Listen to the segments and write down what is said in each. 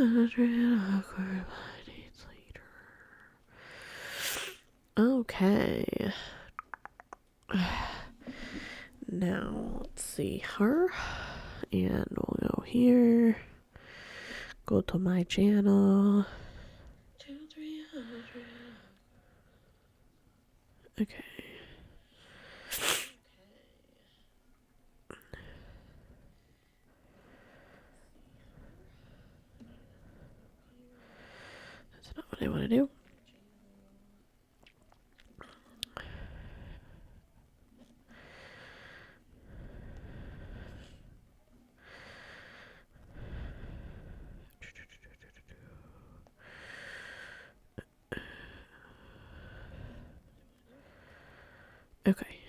awkward days later. Okay. Now, let's see her. And we'll go here. Go to my channel. 200-300. Okay. That's not what I want to do. Okay.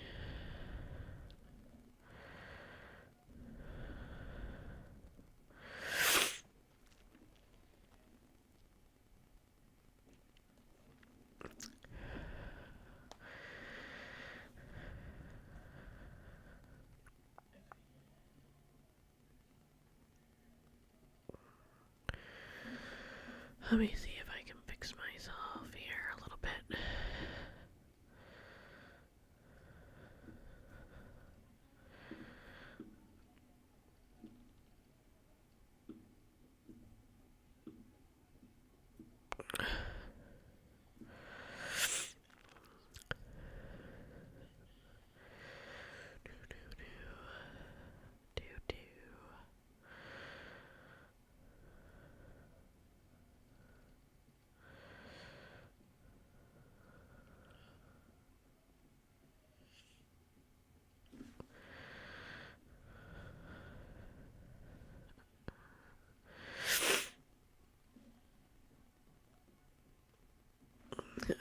Let me see if I can fix myself here a little bit.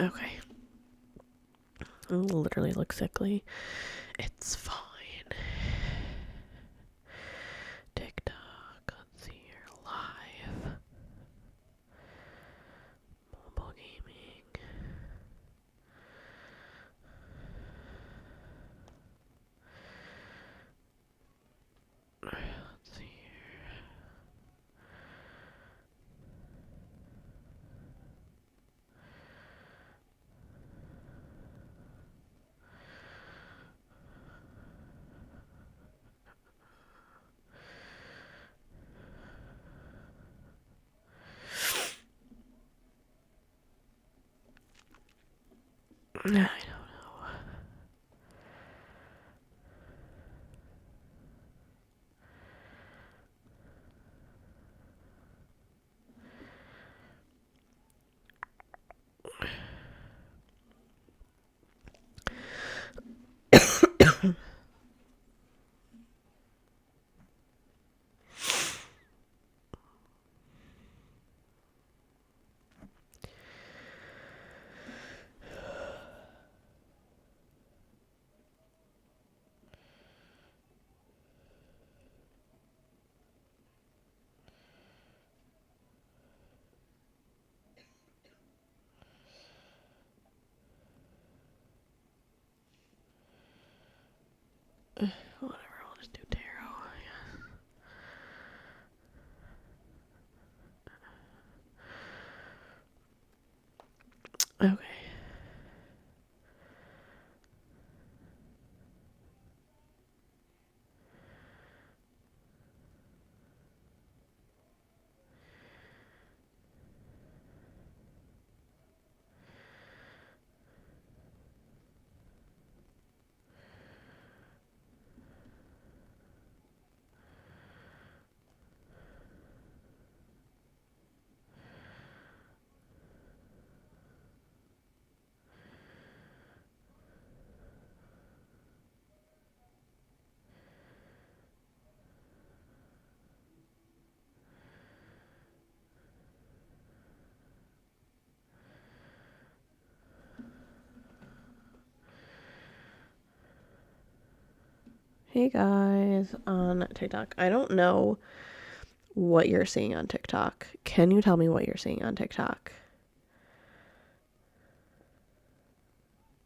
Okay. I literally look sickly. It's fine. TikTok. Let's see here. Live. Mobile gaming. Let's see here. I don't know. Whatever, I'll just do tarot. Yeah. Okay. Hey guys, on TikTok. I don't know what you're seeing on TikTok. Can you tell me what you're seeing on TikTok?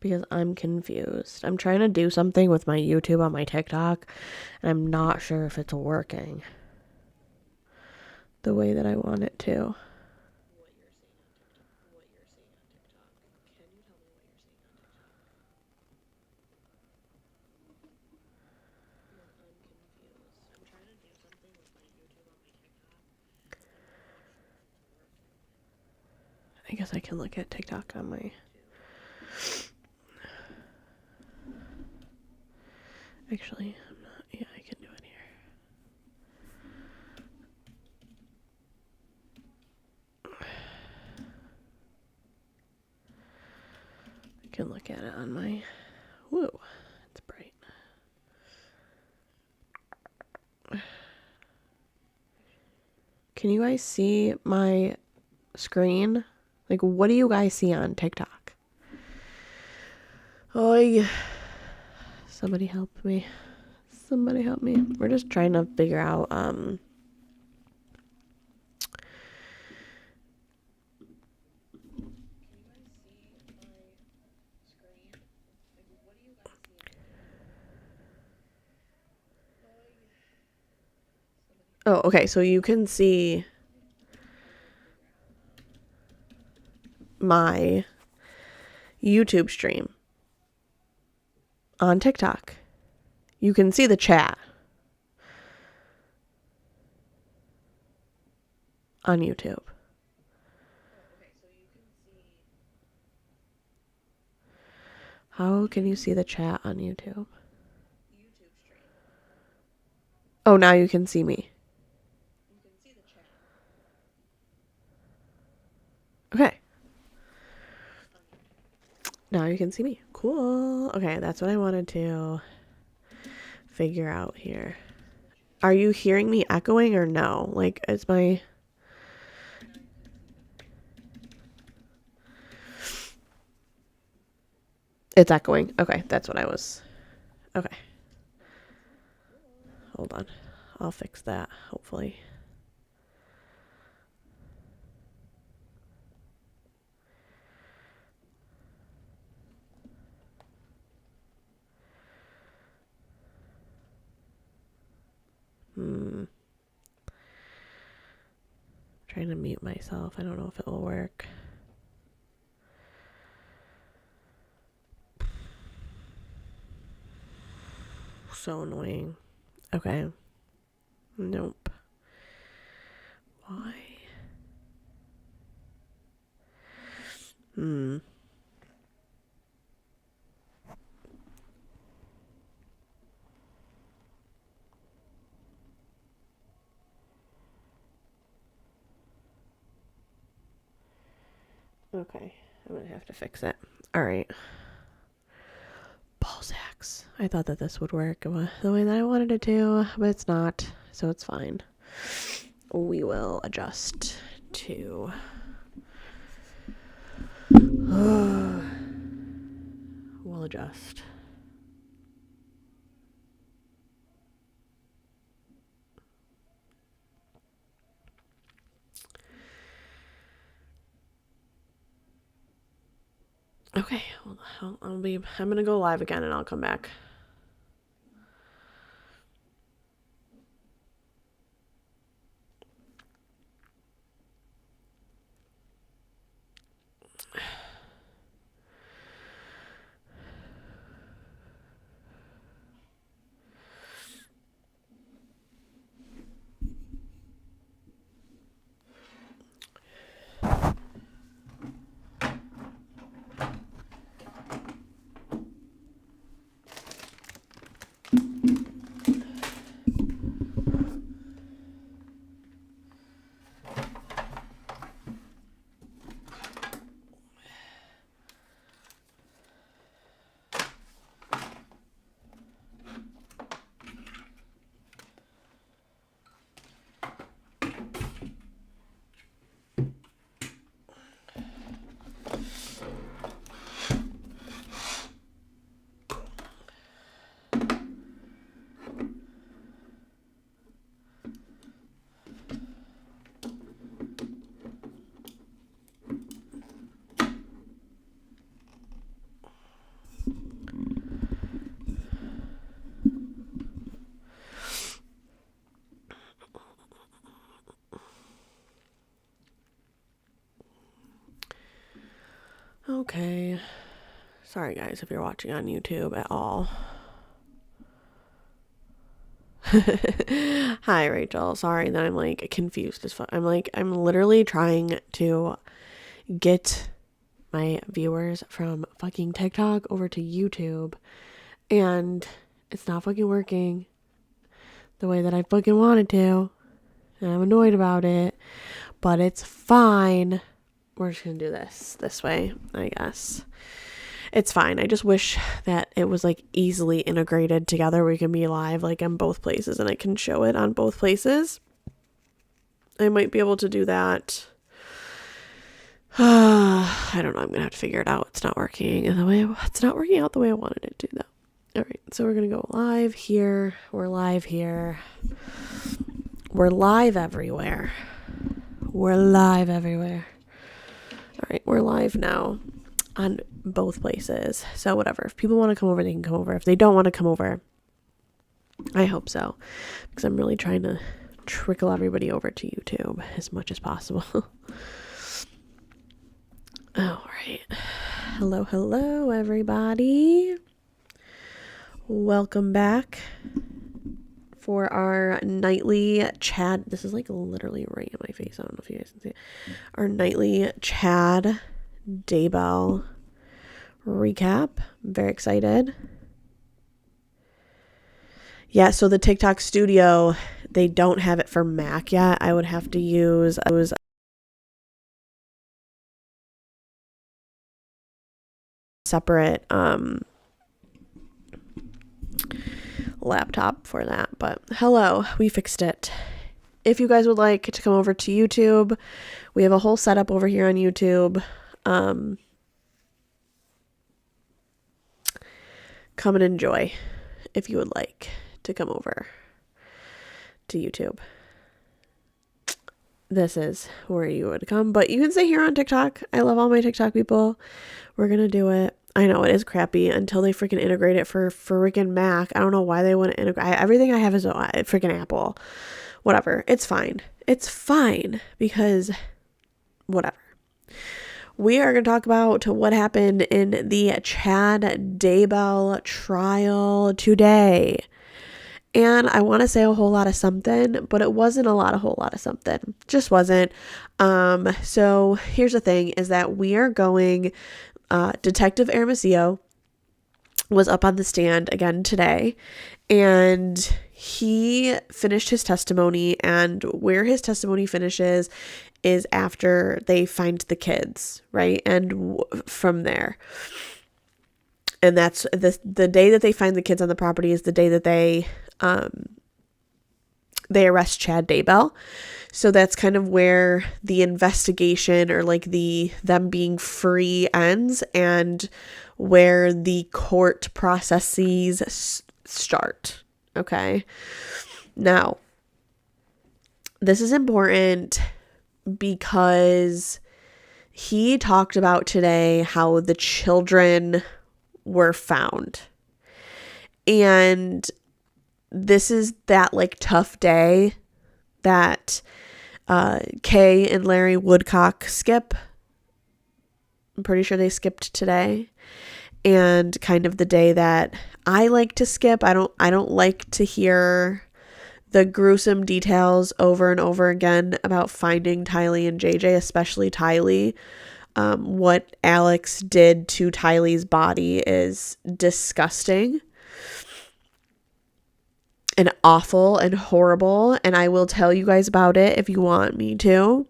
Because I'm confused. I'm trying to do something with my YouTube on my TikTok, and I'm not sure if it's working. the way that I want it to. I guess I can look at TikTok on my... Actually, I'm not... Yeah, I can do it here. I can look at it on my... Woo, it's bright. Can you guys see my screen? Like, what do you guys see on TikTok? Oh, yeah. Somebody help me. Somebody help me. We're just trying to figure out, Oh, okay, so you can see my YouTube stream on TikTok. You can see the chat on YouTube. How can you see the chat on YouTube? Oh, now you can see me. Okay. Now you can see me. Cool. Okay, that's what I wanted to figure out here. Are you hearing me echoing or no? Like, is my... It's echoing. Okay, that's what I was... Okay. Hold on. I'll fix that, hopefully. Trying to mute myself. I don't know if it will work. So annoying. Okay. Nope. Why? Okay. I'm gonna have to fix it. Alright. Ball sacks. I thought that this would work the way that I wanted it to, but it's not, so it's fine. We will adjust to... We'll adjust. Okay, I'm gonna go live again and I'll come back. Okay. Sorry guys if you're watching on YouTube at all. Hi Rachel. Sorry that I'm like confused as fuck. I'm literally trying to get my viewers from fucking TikTok over to YouTube, and it's not fucking working the way that I fucking wanted to, and I'm annoyed about it, but it's fine. We're just gonna do this way, I guess. It's fine. I just wish that it was like easily integrated together. We can be live like in both places and I can show it on both places. I might be able to do that. I don't know. I'm gonna have to figure it out. It's not working out the way I wanted it to, though. All right, so we're gonna go live here. We're live here. We're live everywhere. We're live everywhere. All right, we're live now on both places. So whatever. If people want to come over, they can come over. If they don't want to come over, I hope so, because I'm really trying to trickle everybody over to YouTube as much as possible. All right. Hello, everybody. Welcome back for our nightly Chad. This is like literally right in my face. I don't know if you guys can see it. Our nightly Chad Daybell recap. I'm very excited. Yeah, so the TikTok Studio, they don't have it for Mac yet. I would have to use separate laptop for that. But hello, we fixed it. If you guys would like to come over to YouTube, we have a whole setup over here on YouTube. Come and enjoy if you would like to come over to YouTube. This is where you would come, but you can stay here on TikTok. I love all my TikTok people. We're gonna do it. I know it is crappy until they freaking integrate it for freaking Mac. I don't know why they want to integrate. Everything I have is freaking Apple. Whatever. It's fine. It's fine because whatever. We are going to talk about what happened in the Chad Daybell trial today. And I want to say a whole lot of something, but it wasn't a whole lot of something. Just wasn't. So here's the thing is that we are going, Detective Hermosillo was up on the stand again today, and he finished his testimony, and where his testimony finishes is after they find the kids, right? And from there. And that's the day that they find the kids on the property is the day that they arrest Chad Daybell. So that's kind of where the investigation or like them being free ends and where the court processes start. Okay. Now, this is important because he talked about today how the children were found. And this is that like tough day that Kay and Larry Woodcock skip. I'm pretty sure they skipped today. And kind of the day that I like to skip. I don't like to hear the gruesome details over and over again about finding Tylee and JJ, especially Tylee. What Alex did to Tylee's body is disgusting and awful and horrible, and I will tell you guys about it if you want me to.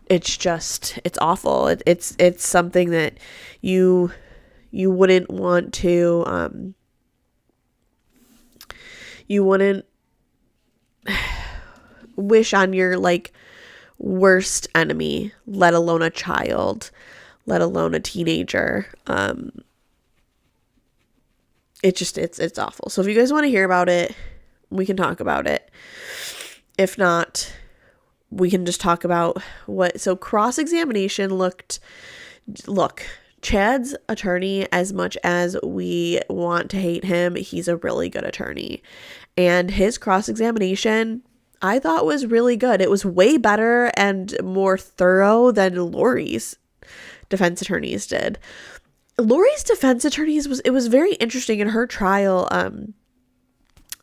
It's awful. It's something that you wouldn't want to you wouldn't wish on your like worst enemy, let alone a child, let alone a teenager. It's awful. So if you guys want to hear about it, we can talk about it. If not, we can just talk about so cross-examination look, Chad's attorney, as much as we want to hate him, he's a really good attorney. And his cross-examination, I thought was really good. It was way better and more thorough than Lori's defense attorneys did. Lori's defense attorneys it was very interesting in her trial.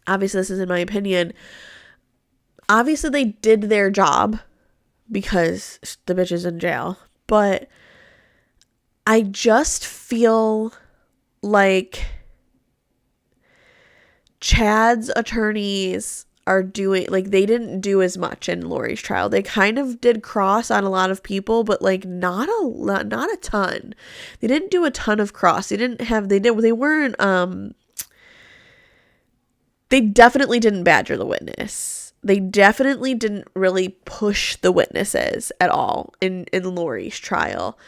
Obviously this is in my opinion. Obviously they did their job because the bitch is in jail, but I just feel like Chad's attorneys are doing, like, they didn't do as much in Lori's trial. They kind of did cross on a lot of people, but like not a ton. They didn't do a ton of cross. They definitely didn't badger the witness. They definitely didn't really push the witnesses at all in Lori's trial.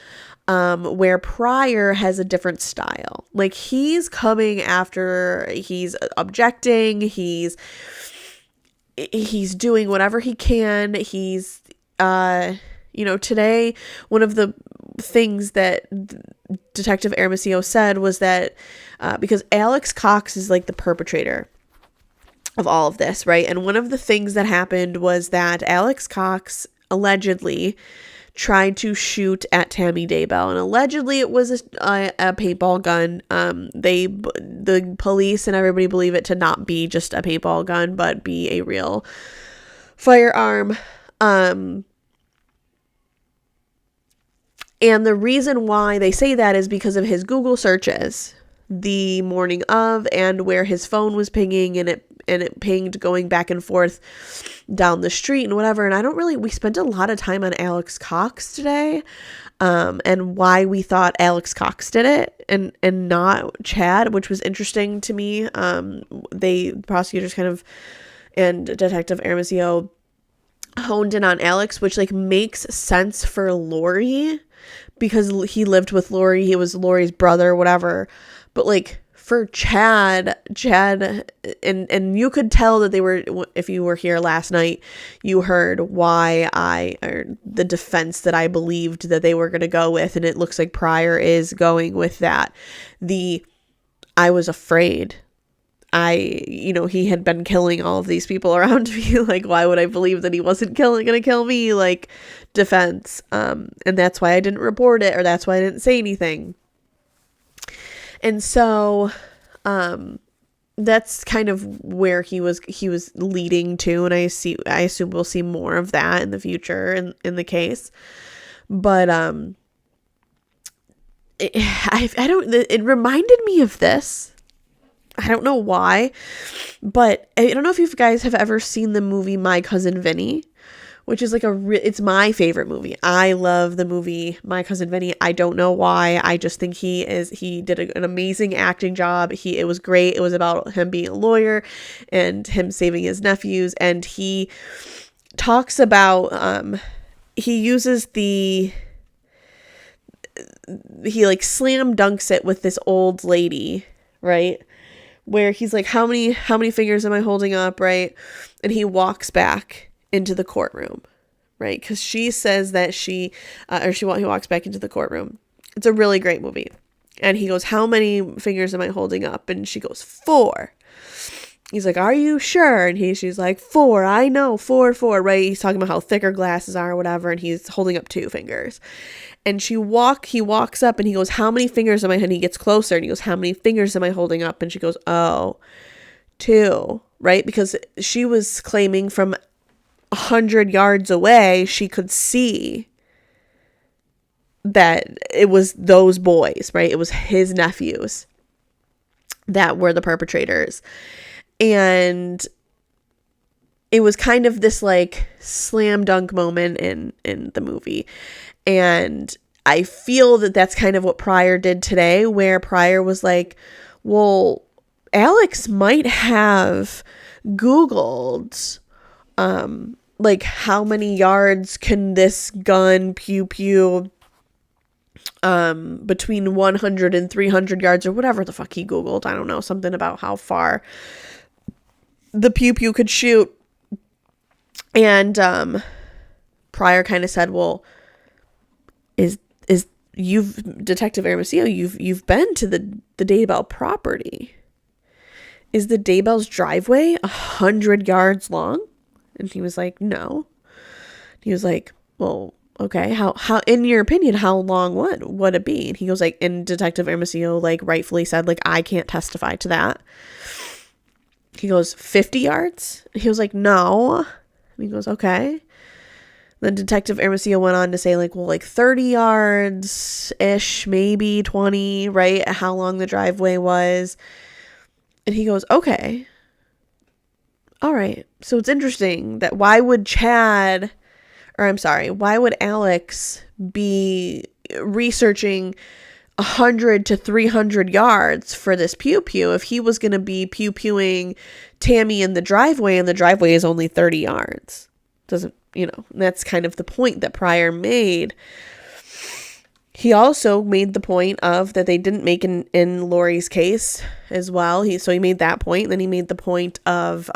Where Pryor has a different style. Like, he's coming after, he's objecting, he's doing whatever he can. He's, today, one of the things that Detective Hermosillo said was that, because Alex Cox is like the perpetrator of all of this, right? And one of the things that happened was that Alex Cox allegedly tried to shoot at Tammy Daybell, and allegedly it was a paintball gun. The police and everybody believe it to not be just a paintball gun, but be a real firearm. And the reason why they say that is because of his Google searches the morning of, and where his phone was pinging, and it pinged going back and forth down the street and whatever. And we spent a lot of time on Alex Cox today, and why we thought Alex Cox did it and not Chad, which was interesting to me. Prosecutors kind of, and Detective Hermosillo honed in on Alex, which like makes sense for Lori because he lived with Lori. He was Lori's brother, whatever. But like for Chad, and you could tell that they were, if you were here last night, you heard the defense that I believed that they were going to go with. And it looks like Pryor is going with that. I was afraid. He had been killing all of these people around me. Like, why would I believe that he wasn't going to kill me? Like, defense. And that's why I didn't report it, or that's why I didn't say anything. And so, that's kind of where he was leading to. And I assume we'll see more of that in the future in the case. But, it reminded me of this. I don't know why, but I don't know if you guys have ever seen the movie My Cousin Vinny, which is like it's my favorite movie. I love the movie My Cousin Vinny. I don't know why. I just think he did an amazing acting job. It was great. It was about him being a lawyer and him saving his nephews. And he talks about, he uses he like slam dunks it with this old lady, right? Where he's like, how many fingers am I holding up, right? And he walks back into the courtroom, right? Because she says that he walks back into the courtroom. It's a really great movie. And he goes, how many fingers am I holding up? And she goes, 4. He's like, are you sure? And she's like, 4, I know, 4, right? He's talking about how thick her glasses are or whatever, and he's holding up 2 fingers. And he walks up and he goes, how many fingers am I? And he gets closer and he goes, how many fingers am I holding up? And she goes, oh, 2, right? Because she was claiming from 100 yards away, she could see that it was those boys, right? It was his nephews that were the perpetrators. And it was kind of this like slam dunk moment in the movie. And I feel that that's kind of what Pryor did today, where Pryor was like, well, Alex might have Googled, like, how many yards can this gun pew pew, between 100 and 300 yards or whatever the fuck he Googled. I don't know, something about how far the pew pew could shoot. And, Pryor kind of said, well, Detective Hermosillo, you've been to the Daybell property. Is the Daybell's driveway 100 yards long? And he was like, no. He was like, well, okay, how in your opinion, how long would it be? And he goes like, and Detective Hermosillo like rightfully said, like, I can't testify to that. He goes, 50 yards? He was like, no. And he goes, okay. Then Detective Hermosillo went on to say, like, well, like 30 yards-ish, maybe 20, right? How long the driveway was. And he goes, okay. All right. So it's interesting that why would Alex be researching 100 to 300 yards for this pew-pew if he was going to be pew-pewing Tammy in the driveway, and the driveway is only 30 yards? Doesn't, that's kind of the point that Pryor made. He also made the point of that they didn't make in Lori's case as well. He made that point. And then he made the point of,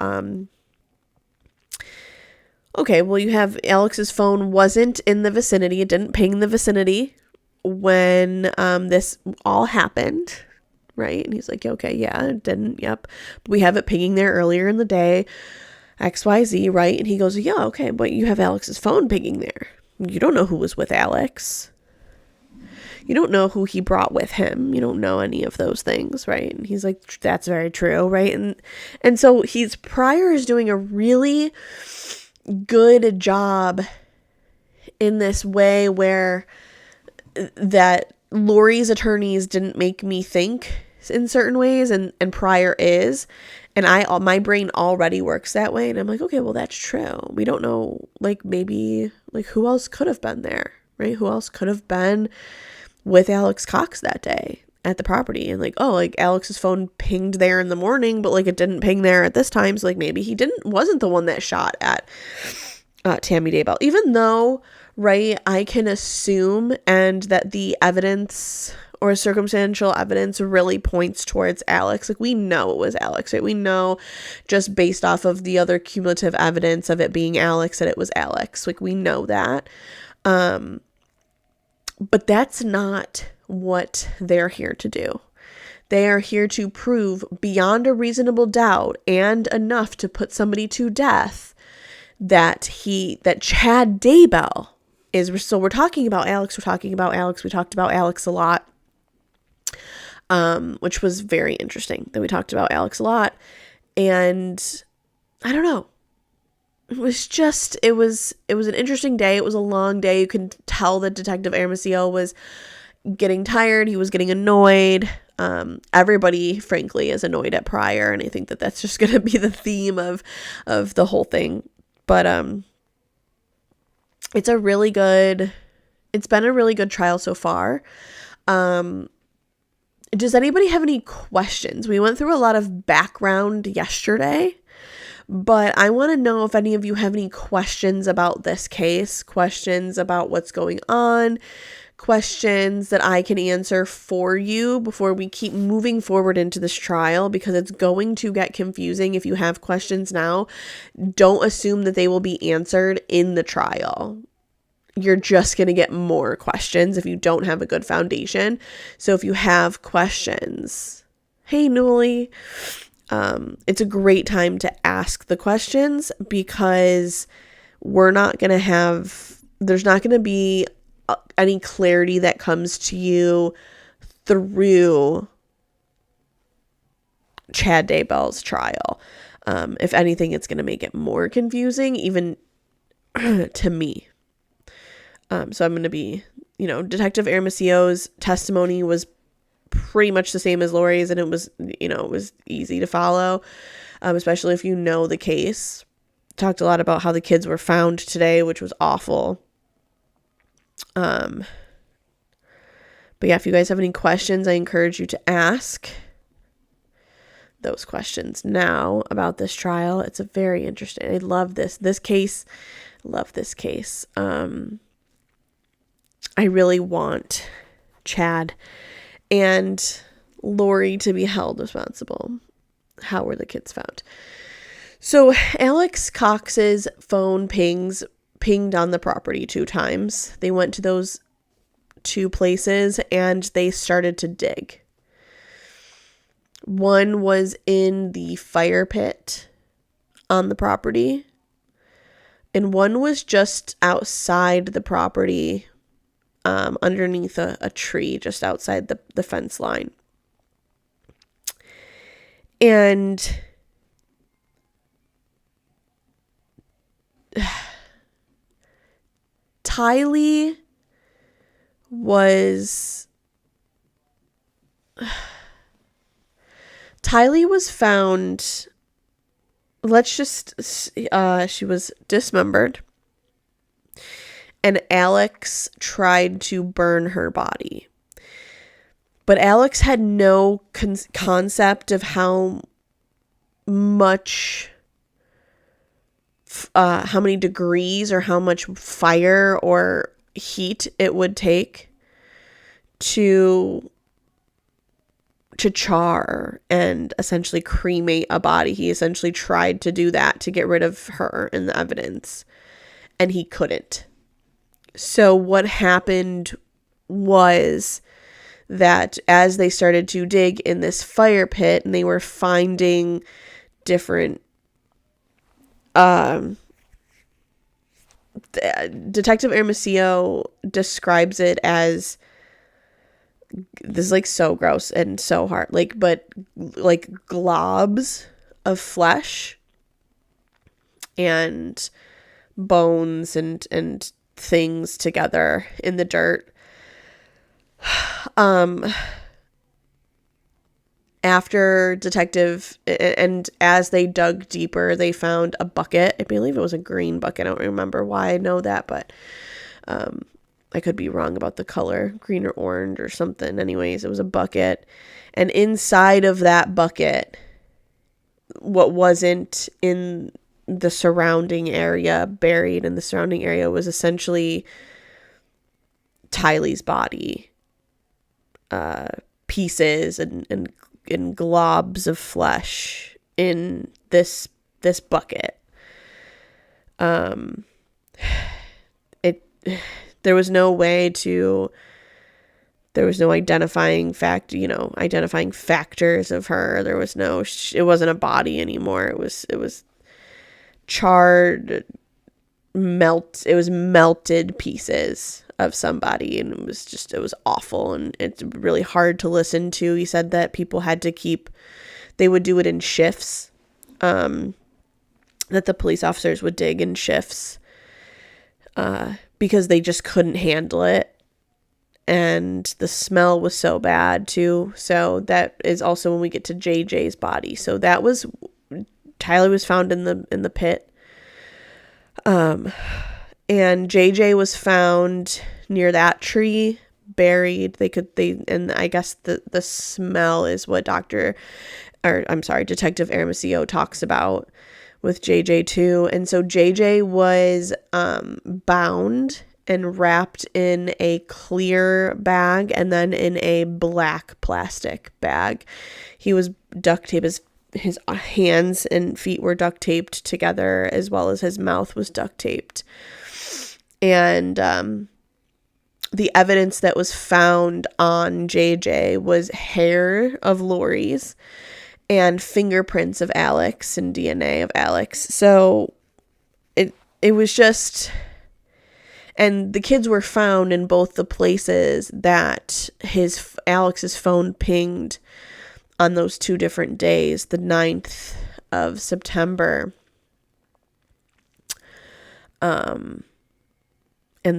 okay, well, you have Alex's phone wasn't in the vicinity. It didn't ping the vicinity when this all happened, right? And he's like, okay, yeah, it didn't, yep. But we have it pinging there earlier in the day, XYZ, right? And he goes, yeah, okay, but you have Alex's phone pinging there. You don't know who was with Alex. You don't know who he brought with him. You don't know any of those things, right? And he's like, that's very true, right? And so Pryor is doing a really good job in this way where that Lori's attorneys didn't make me think in certain ways, and Pryor is, and my brain already works that way, and I'm like, okay, well, that's true. We don't know, like, maybe, like, who else could have been there, right? Who else could have been with Alex Cox that day at the property? And like, oh, like Alex's phone pinged there in the morning, but like it didn't ping there at this time. So like maybe he wasn't the one that shot at Tammy Daybell, even though, right, I can assume, and that the evidence or circumstantial evidence really points towards Alex. Like, we know it was Alex, right? We know just based off of the other cumulative evidence of it being Alex that it was Alex. Like, we know that. But that's not what they're here to do. They are here to prove beyond a reasonable doubt and enough to put somebody to death that Chad Daybell is. So we're talking about Alex. We talked about Alex a lot, which was very interesting that we talked about Alex a lot. And I don't know. It was an interesting day. It was a long day. You can tell that Detective Hermosillo was getting tired. He was getting annoyed. Everybody, frankly, is annoyed at Pryor, and I think that that's just going to be the theme of the whole thing. But it's been a really good trial so far. Does anybody have any questions? We went through a lot of background yesterday, but I want to know if any of you have any questions about this case, questions about what's going on, questions that I can answer for you before we keep moving forward into this trial, because it's going to get confusing. If you have questions now, don't assume that they will be answered in the trial. You're just going to get more questions if you don't have a good foundation. So if you have questions, hey, Newly, it's a great time to ask the questions, because there's not going to be any clarity that comes to you through Chad Daybell's trial. If anything, it's going to make it more confusing, even to me. So I'm going to be, Detective Hermosillo's testimony was pretty much the same as Lori's, and it was easy to follow, especially if you know the case. Talked a lot about how the kids were found today, which was awful. But yeah, if you guys have any questions, I encourage you to ask those questions now about this trial. It's a very interesting. I love this case. Love this case. I really want Chad and Lori to be held responsible. How were the kids found? So Alex Cox's phone pinged on the property 2 times. They went to those 2 places and they started to dig. One was in the fire pit on the property, and one was just outside the property, underneath a tree just outside the fence line. And Tylee was found, she was dismembered, and Alex tried to burn her body. But Alex had no concept of how much, how many degrees or how much fire or heat it would take to char and essentially cremate a body. He essentially tried to do that to get rid of her and the evidence, and he couldn't. So what happened was that as they started to dig in this fire pit and they were finding different Detective Hermosillo describes it as, this is like so gross and so hard, but globs of flesh and bones and things together in the dirt. After and as they dug deeper, they found a bucket. I believe it was a green bucket. I don't remember why I know that, but I could be wrong about the color, green or orange or something. Anyways, it was a bucket, and inside of that bucket, what wasn't in the surrounding area, buried in the surrounding area, was essentially Tylee's body, pieces and globs of flesh in this bucket. There was no identifying factors of her. There was no, it wasn't a body anymore. It was charred, it was melted pieces of somebody, and it was awful, and it's really hard to listen to. He said that people they would do it in shifts, that the police officers would dig in shifts, because they just couldn't handle it, and the smell was so bad too. So that is also when we get to JJ's body. So that was, Tylee was found in the pit. And JJ was found near that tree, buried. And I guess the smell is what Detective Hermosillo talks about with JJ too. And so JJ was bound and wrapped in a clear bag and then in a black plastic bag. He was duct taped, his hands and feet were duct taped together, as well as his mouth was duct taped. And the evidence that was found on JJ was hair of Lori's and fingerprints of Alex and DNA of Alex. So it was just, and the kids were found in both the places that Alex's phone pinged on those 2 different days, the 9th of September, and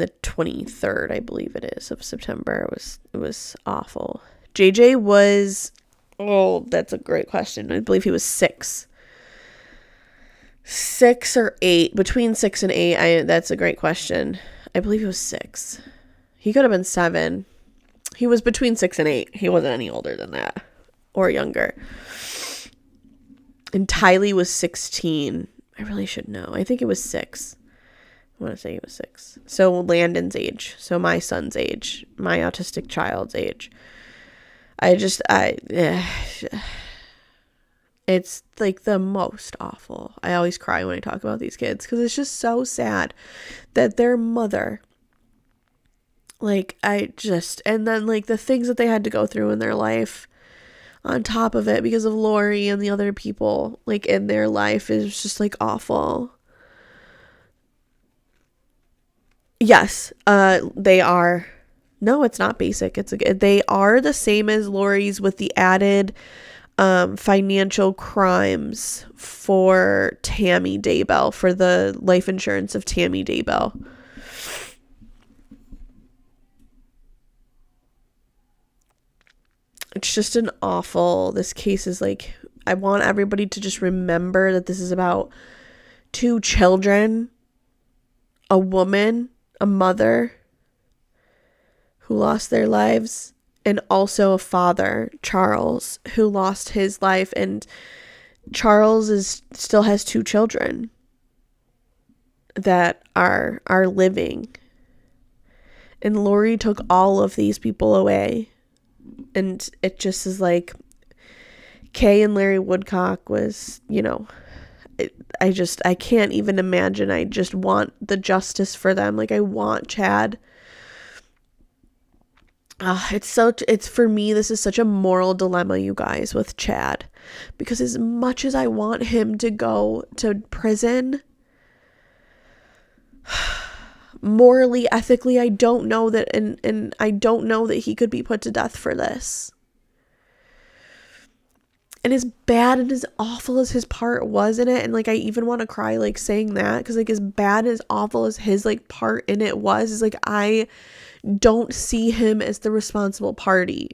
the 23rd, I believe it is, of September. It was awful. JJ was, that's a great question. I believe he was 6 or 8, between 6 and 8. That's a great question. I believe he was 6. He could have been 7. He was between 6 and 8. He wasn't any older than that or younger. And Tylee was 16. I really should know. I think it was 6. I want to say he was 6. So Landon's age. So my son's age. My autistic child's age. It's like the most awful. I always cry when I talk about these kids because it's just so sad that their mother, and then the things that they had to go through in their life on top of it because of Lori and the other people in their life is just awful. Yes, they are. No, it's not basic. They are the same as Lori's with the added financial crimes for Tammy Daybell, for the life insurance of Tammy Daybell. It's just this case is like, I want everybody to just remember that this is about two children, a woman, a mother who lost their lives, and also a father, Charles, who lost his life. And Charles still has two children that are living. And Lori took all of these people away. And it just is like, Kay and Larry Woodcock was, I can't even imagine. I just want the justice for them. Like, I want Chad. It's for me, this is such a moral dilemma, you guys, with Chad. Because as much as I want him to go to prison, morally, ethically, I don't know that, and I don't know that he could be put to death for this. And as bad and as awful as his part was in it, and like I even want to cry like saying that, because like as bad and as awful as his like part in it was, is like I don't see him as the responsible party.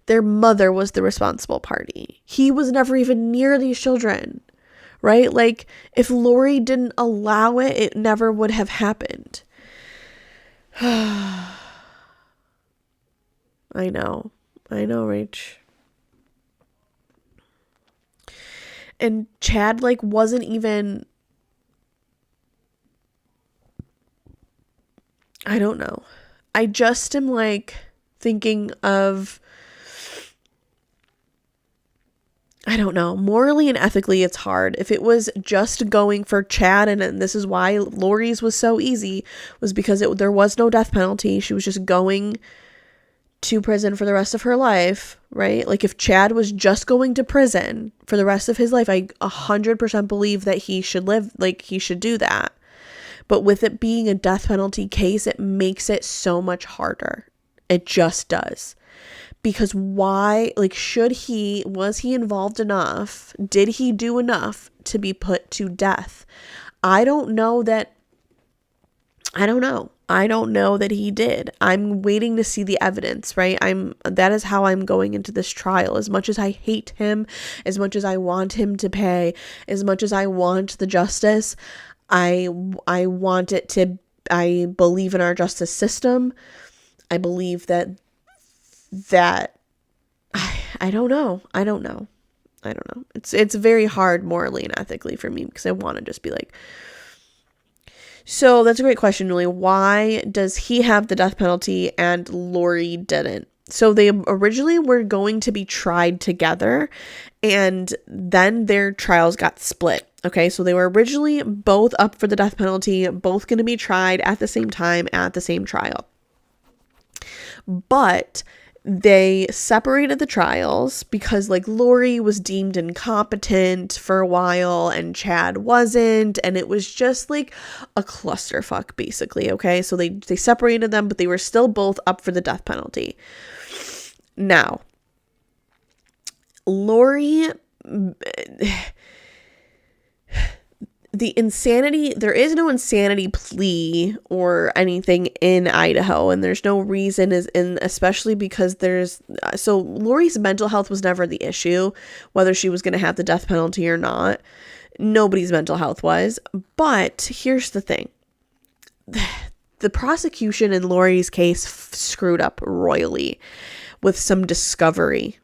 Their mother was the responsible party. He was never even near these children, right? Like, if Lori didn't allow it, it never would have happened. I know, Rach. And Chad, like, wasn't even, I don't know. I just am, like, thinking of, I don't know, morally and ethically, it's hard. If it was just going for Chad, and this is why Lori's was so easy, was because there was no death penalty. She was just going to prison for the rest of her life, right? Like, if Chad was just going to prison for the rest of his life, I 100% believe that he should live, like, he should do that. But with it being a death penalty case, it makes it so much harder. It just does. Because why, like, was he involved enough? Did he do enough to be put to death? I don't know that he did. I'm waiting to see the evidence, right? That is how I'm going into this trial. As much as I hate him, as much as I want him to pay, as much as I want the justice, I want it to, I believe in our justice system. I believe that I don't know. It's very hard morally and ethically for me, because I want to just be like, so that's a great question, Julie. Why does he have the death penalty and Lori didn't? So they originally were going to be tried together, and then their trials got split. Okay, so they were originally both up for the death penalty, both going to be tried at the same time at the same trial. But they separated the trials because, like, Lori was deemed incompetent for a while and Chad wasn't, and it was just like a clusterfuck, basically. Okay, so they separated them, but they were still both up for the death penalty. Now, Lori, there is no insanity plea or anything in Idaho, and there's no reason, especially because so Lori's mental health was never the issue, whether she was going to have the death penalty or not. Nobody's mental health was. But here's the thing. The prosecution in Lori's case screwed up royally with some discovery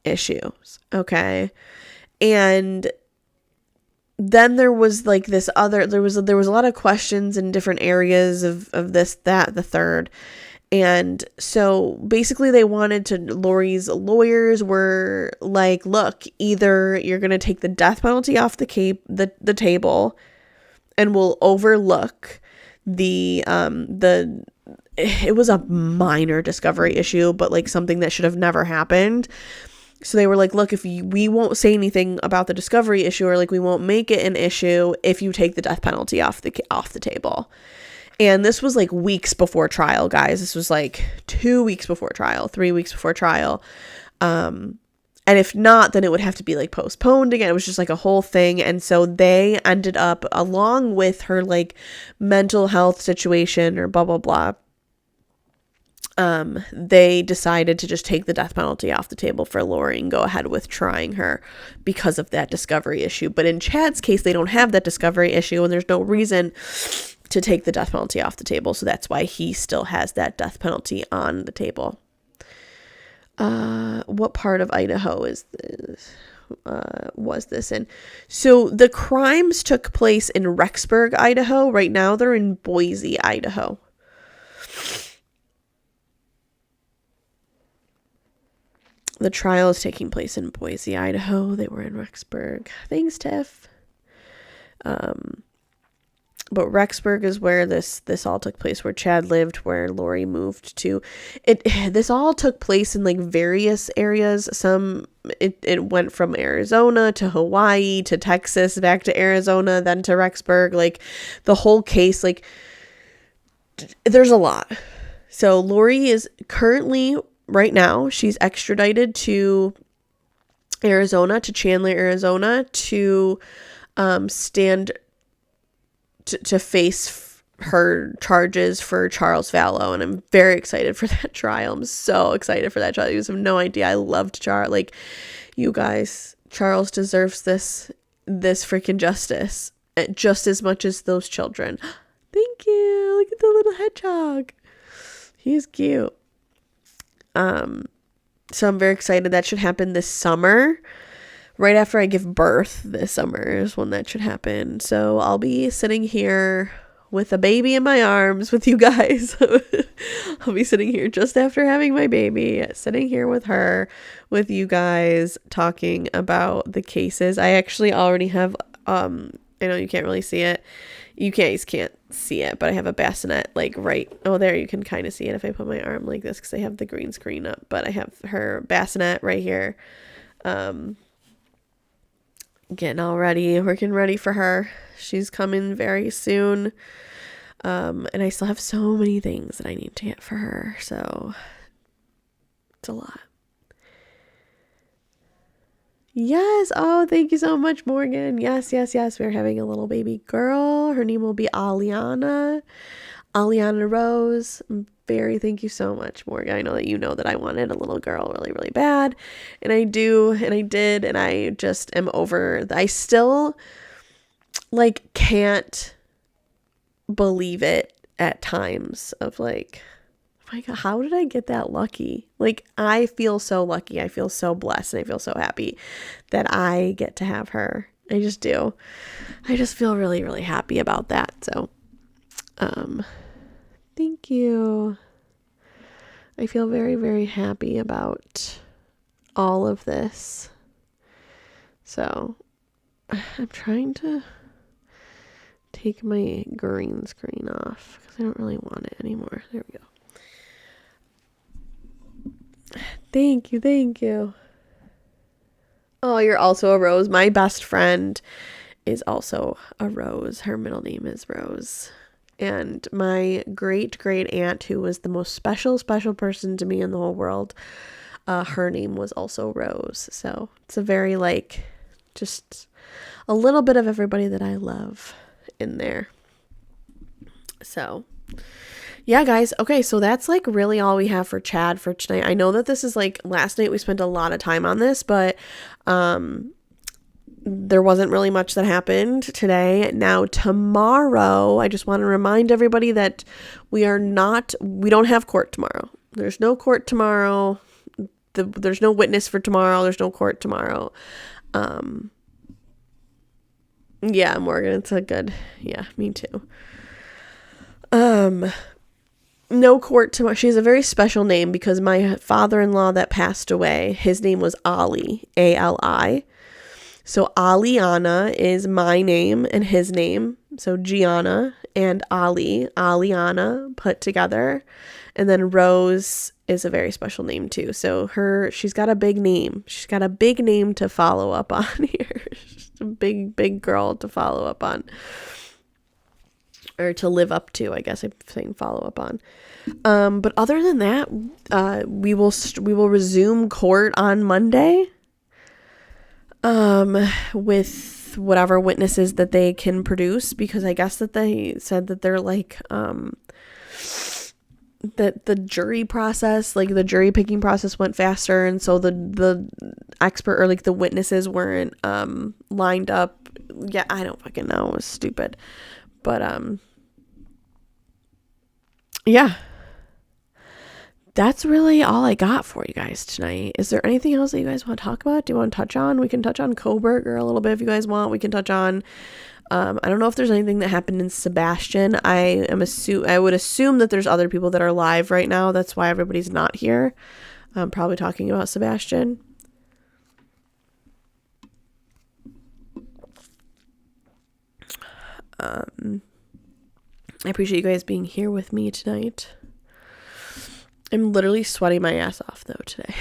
issues, okay? And then there was like there was a lot of questions in different areas of this, that, the third. And so basically Lori's lawyers were like, look, either you're going to take the death penalty off the table, and we'll overlook it was a minor discovery issue, but like something that should have never happened. So they were like, look, if we won't say anything about the discovery issue, or like we won't make it an issue if you take the death penalty off the table. And this was like weeks before trial, guys. This was like 2 weeks before trial, 3 weeks before trial. And if not, then it would have to be like postponed again. It was just like a whole thing. And so they ended up, along with her like mental health situation or blah, blah, blah, they decided to just take the death penalty off the table for Lori and go ahead with trying her because of that discovery issue. But in Chad's case, they don't have that discovery issue, and there's no reason to take the death penalty off the table. So that's why he still has that death penalty on the table. What part of Idaho is this? Was this in? So the crimes took place in Rexburg, Idaho. Right now they're in Boise, Idaho. The trial is taking place in Boise, Idaho. They were in Rexburg. Thanks, Tiff. But Rexburg is where this all took place, where Chad lived, where Lori moved to. This all took place in like various areas. It went from Arizona to Hawaii to Texas, back to Arizona, then to Rexburg. Like the whole case, like there's a lot. So Lori is currently, right now, she's extradited to Arizona, to Chandler, Arizona, to stand to face her charges for Charles Vallow, and I'm very excited for that trial. I'm so excited for that trial. You guys have no idea. I loved Charles. Like, you guys, Charles deserves this freaking justice just as much as those children. Thank you. Look at the little hedgehog. He's cute. So I'm very excited. That should happen this summer. Right after I give birth this summer is when that should happen. So I'll be sitting here with a baby in my arms with you guys. I'll be sitting here just after having my baby, sitting here with her, with you guys, talking about the cases. I actually already have, I know you can't really see it. You can't see it, but I have a bassinet like right, oh, there, you can kind of see it if I put my arm like this because I have the green screen up, but I have her bassinet right here. Getting all ready, working ready for her. She's coming very soon. And I still have so many things that I need to get for her. So it's a lot. Yes. Oh, thank you so much, Morgan. Yes. We're having a little baby girl. Her name will be Aliana Rose. Thank you so much, Morgan. I know that you know that I wanted a little girl really, really bad. And I do, and I did, and I just am over. I still, like, can't believe it at times of, like, oh my God, how did I get that lucky? Like, I feel so lucky. I feel so blessed, and I feel so happy that I get to have her. I just do. I just feel really, really happy about that. So, thank you. I feel very, very happy about all of this. So, I'm trying to take my green screen off because I don't really want it anymore. There we go. Thank you. Oh, you're also a Rose. My best friend is also a Rose. Her middle name is Rose. And my great aunt, who was the most special person to me in the whole world, her name was also Rose. So it's a very, like, just a little bit of everybody that I love in there. So yeah, guys. Okay, so that's like really all we have for Chad for tonight. I know that this is like, last night we spent a lot of time on this, but there wasn't really much that happened today. Now, tomorrow, I just want to remind everybody that we don't have court tomorrow. There's no court tomorrow. There's no witness for tomorrow. There's no court tomorrow. Yeah, Morgan, it's a good, yeah, me too. No court tomorrow. She has a very special name because my father-in-law that passed away, his name was Ali, A-L-I. So Aliana is my name and his name. So Gianna and Ali, Aliana put together. And then Rose is a very special name too. So she's got a big name. She's got a big name to follow up on here. She's a big girl to follow up on. Or to live up to, I guess I'm saying follow up on. But other than that, we will resume court on Monday. With whatever witnesses that they can produce, because I guess that they said that they're like, that the jury process, like the jury picking process went faster, and so the expert or like the witnesses weren't lined up. Yeah, I don't fucking know. It was stupid. But yeah. That's really all I got for you guys tonight. Is there anything else that you guys want to talk about? Do you want to touch on? We can touch on Kohberger a little bit if you guys want. We can touch on, I don't know if there's anything that happened in Sebastian. I would assume that there's other people that are live right now. That's why everybody's not here. I'm probably talking about Sebastian. I appreciate you guys being here with me tonight. I'm literally sweating my ass off though today.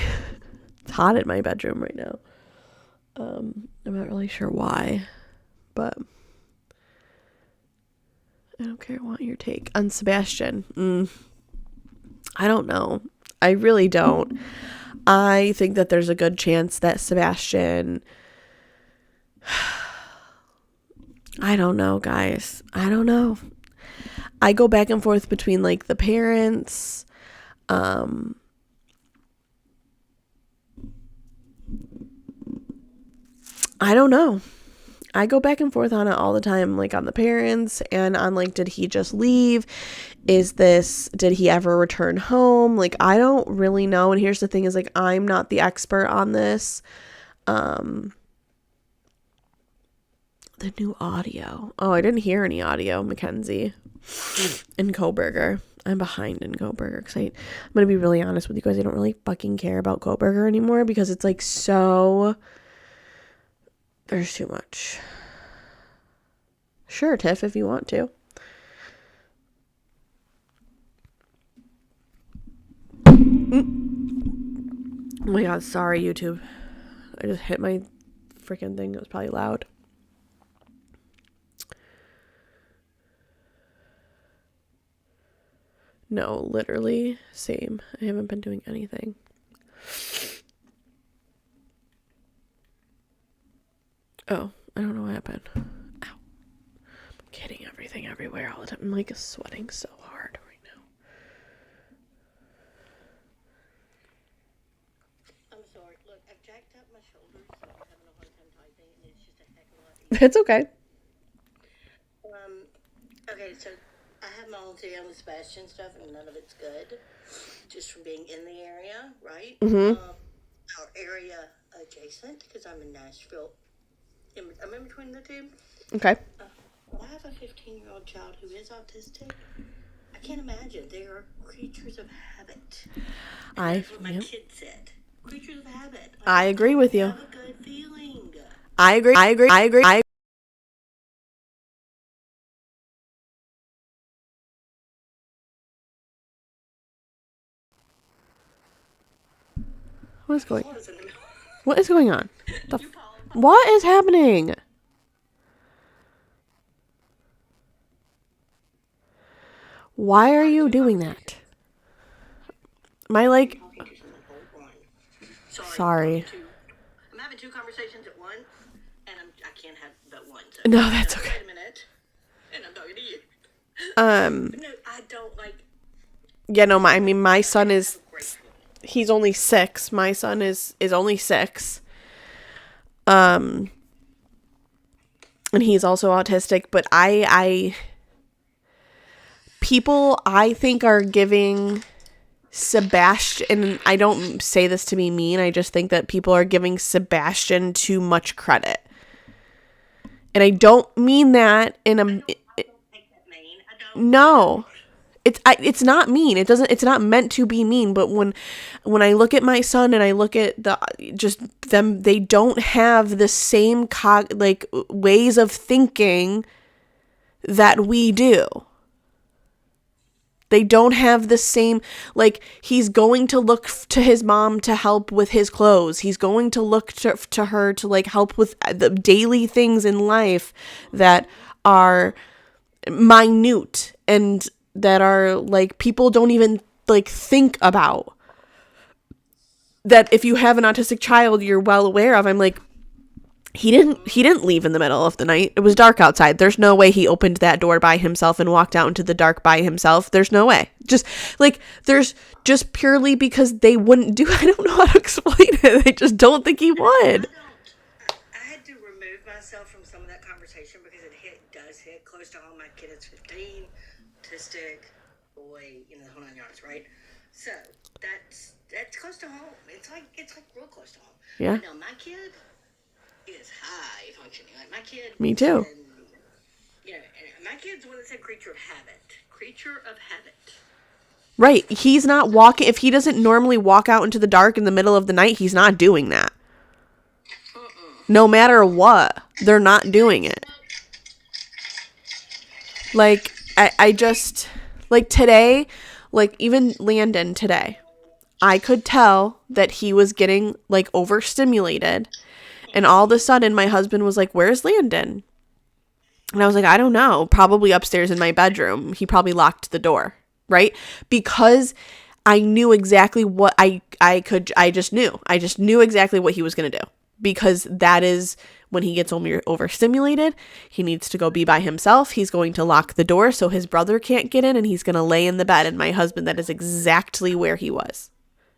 It's hot in my bedroom right now. I'm not really sure why, but I don't care. I want your take on Sebastian. I don't know. I really don't. I think that there's a good chance that Sebastian, I don't know, guys. I don't know. I go back and forth between like the parents. I don't know. I go back and forth on it all the time, like on the parents and on like, did he just leave? Did he ever return home? Like, I don't really know. And here's the thing is like, I'm not the expert on this. The new audio. Oh, I didn't hear any audio, Mackenzie. In Kohberger. I'm behind in Kohberger because I'm going to be really honest with you guys. I don't really fucking care about Kohberger anymore because it's like so, there's too much. Sure, Tiff, if you want to. Oh my god, sorry, YouTube. I just hit my freaking thing. It was probably loud. No, literally, same. I haven't been doing anything. Oh, I don't know what happened. Ow. I'm getting everything everywhere all the time. I'm like sweating so hard right now. I'm sorry. Look, I've jacked up my shoulders, so I'm having a hard time typing, and it's just a heck of a lot easier. It's okay. Okay, so I have my own theory on the Sebastian stuff, and none of it's good. Just from being in the area, right? Mm-hmm. Our area adjacent, because I'm in Nashville. I'm in between the two. Okay. I have a 15-year-old child who is autistic. I can't imagine. They are creatures of habit. And that's what my kid said. Creatures of habit. I agree with you. Have a good feeling. I agree. What is going on? What is happening? Why are you doing that? My like... Sorry. I'm having two conversations at once, and I can't have but one. So no, that's okay. Wait a minute, and I'm talking to you. No, I don't like... Yeah, no, my son is... He's only 6. My son is only 6. And he's also autistic, but people I think are giving Sebastian, and I don't say this to be mean, I just think that people are giving Sebastian too much credit. And I don't mean that in a... No. It's not mean. It's not meant to be mean, but when I look at my son and I look at them, they don't have the same ways of thinking that we do. They don't have the same, like, he's going to look to his mom to help with his clothes. He's going to look to her to, like, help with the daily things in life that are minute and that are, like, people don't even, like, think about. That if you have an autistic child, you're well aware of. I'm like, he didn't leave in the middle of the night. It was dark outside. There's no way he opened that door by himself and walked out into the dark by himself. There's no way. Just like, there's just purely because they wouldn't do, I don't know how to explain it. They just don't think he would. I had to remove myself from some of that conversation because it does hit close to home. My kid is 15, autistic, boy, the whole 9 yards, right? So that's close to home. It's like real close to home. Yeah. Now my kid is high functioning. Like my kid. Me too. And my kid's the one that said creature of habit. Creature of habit. Right. He's not walking. If he doesn't normally walk out into the dark in the middle of the night, he's not doing that. No matter what, they're not doing it. Like, I just, like today, like even Landon today, I could tell that he was getting like overstimulated. And all of a sudden, my husband was like, where's Landon? And I was like, I don't know. Probably upstairs in my bedroom. He probably locked the door, right? Because I knew exactly what I just knew. I just knew exactly what he was going to do. Because that is when he gets overstimulated, he needs to go be by himself. He's going to lock the door so his brother can't get in, and he's going to lay in the bed. And my husband, that is exactly where he was.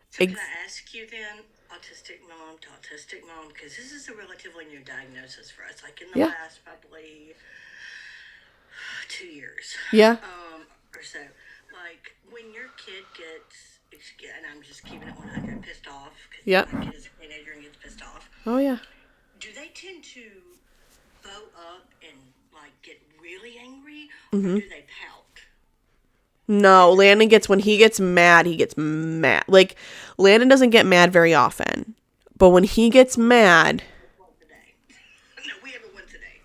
So can I ask you then, autistic mom to autistic mom, because this is a relatively new diagnosis for us, like in the last probably 2 years. Yeah. Or so. Like, when your kid gets, and I'm just keeping it 100, pissed off, because my kid is a teenager and gets pissed off. Oh, yeah. Do they tend to bow up and, like, get really angry, or do they pout? No, Landon when he gets mad, he gets mad. Like, Landon doesn't get mad very often. But when he gets mad... No, we haven't won today.